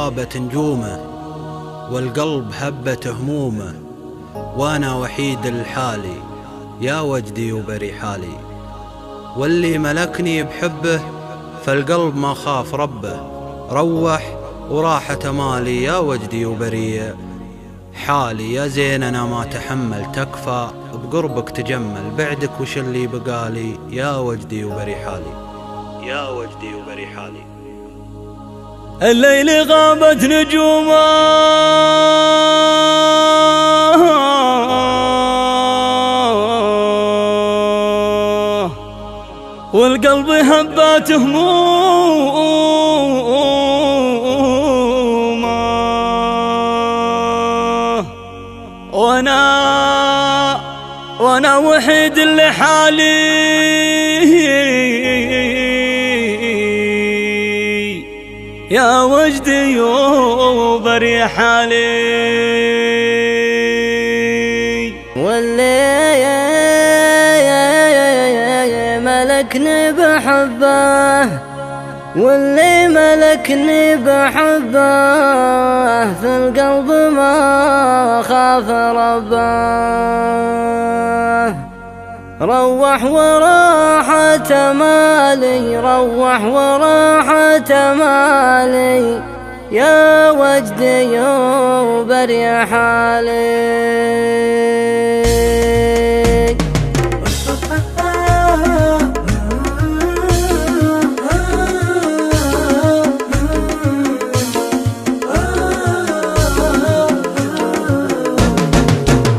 غابت نجومه والقلب هبت همومه، وانا وحيد لحالي يا وجدي وبري حالي. واللي ملكني بحبه فالقلب ما خاف ربه، روح وراحت مالي يا وجدي وبري حالي. يا زين انا ما تحمل تكفى بقربك تجمل، بعدك وش اللي بقالي يا وجدي وبري حالي، يا وجدي وبري حالي. الليل غابت نجومه والقلب هبات همومه، وانا وحيد لحالي يا وجدي وبري حالي. واللي ملكني بحبه، واللي ملكني بحبه في القلب ما خاف ربه. روح وراحة مالي، روح وراحة مالي يا وجدي وبري حالي.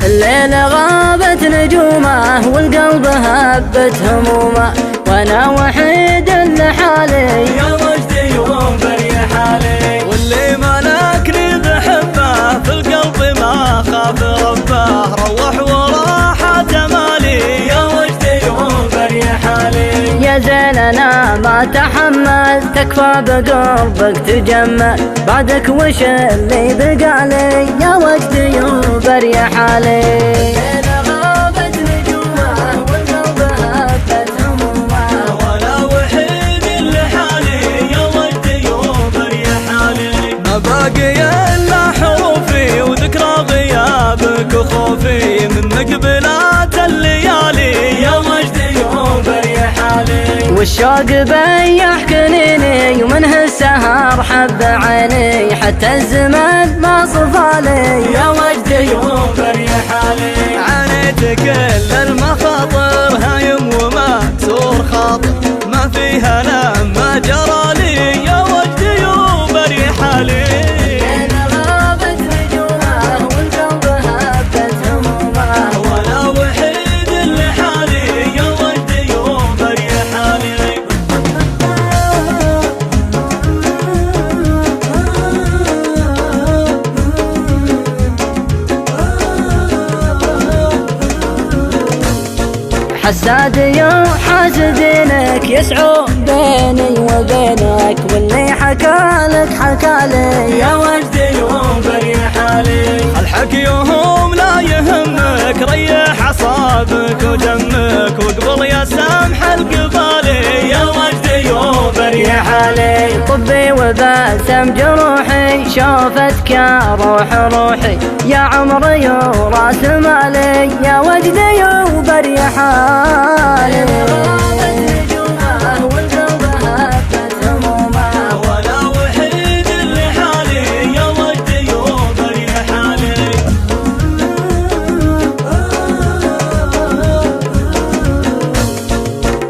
الليل غابت نجومه والقلب هبت همومه، وانا وحيد لحالي يا وجدي وبري حالي. واللي ملكني بحبه في القلب ما خاف ربه، روح وراحة مالي يا وجدي وبري حالي. يا زين انا ما تحمل تكفى بقربك تجمل، بعدك وش اللي بقالي يا وجدي وبري حالي. غابت نجومه والقلب هبت همومه، وانا وحيد لحالي يا وجدي وبري حالي. ما باقي الا حروفي وذكرى غيابك وخوفي من مقبلات الليالي يا وجدي وبري حالي. والشوق بيح كنيني ومنه السهر حب عيني، حتى الزمن ما صفالي يا وجدي وبري حالي. عانيت كل المخاطر هايم ومكسور خاطر، ما فيها لما جرالي يا وجدي وبري حالي. غابت نجومه والقلب هبت همومه، وانا وحيد لحالي يا وجدي وبري حالي. حسادي وحاسدينك يسعوا بيني وبينك، واللي حكالك حكالي يا وجدي وبري حالي. الحكيهم لا يهمك، ريح اعصابك ودمك وقبل يا سامح القبالي يا وجدي وبري حالي. طبي وبسم جروحي شوفتك يا روح روحي، يا عمري وراس مالي يا وجدي وبري حالي. غابت نجومه والقلب هبت همومه، وانا وحيد لحالي يا وجدي وبري حالي.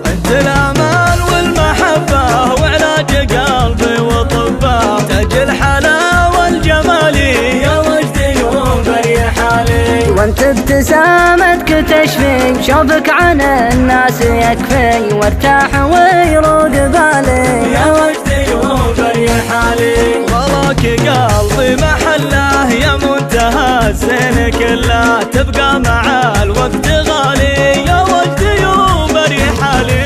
انت الامل والمحبه وعلاج قلبي وطبه، تاج الحلاوه والجمالي يا وجدي وبري حالي. وانت ابتسامتك تشفي، شوفك عن الناس يكفي، وارتاح ويروق بالي يا وجدي وبري حالي. وراك قلبي محله يا منتهى الزين كله، تبقى مع الوقت غالي يا وجدي وبري حالي.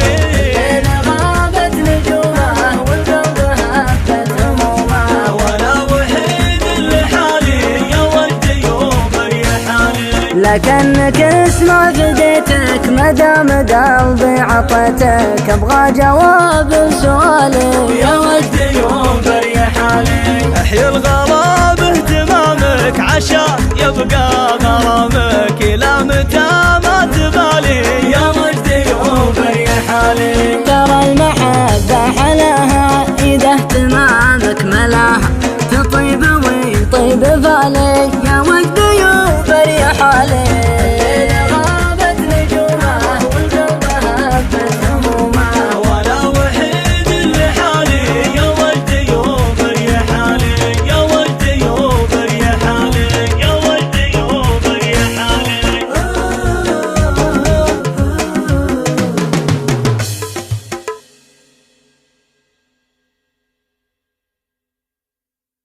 غابت نجومه والقلب هبت همومه، وانا وحيد لحالي يا وجدي وبري حالي. لكنك اسمع فديتك مدام قلبي عطيتك، ابغى جواب سؤالي يا وجدي وبري حالي. يحيي الغلا باهتمامك عشان يبقى غرامك إلى متى ما تبالي يا وجدي وبري حالي. ترى المحبة حلاها إذا اهتمامك ملاها تطيب ويطيب بالي يا وجدي وبري حالي.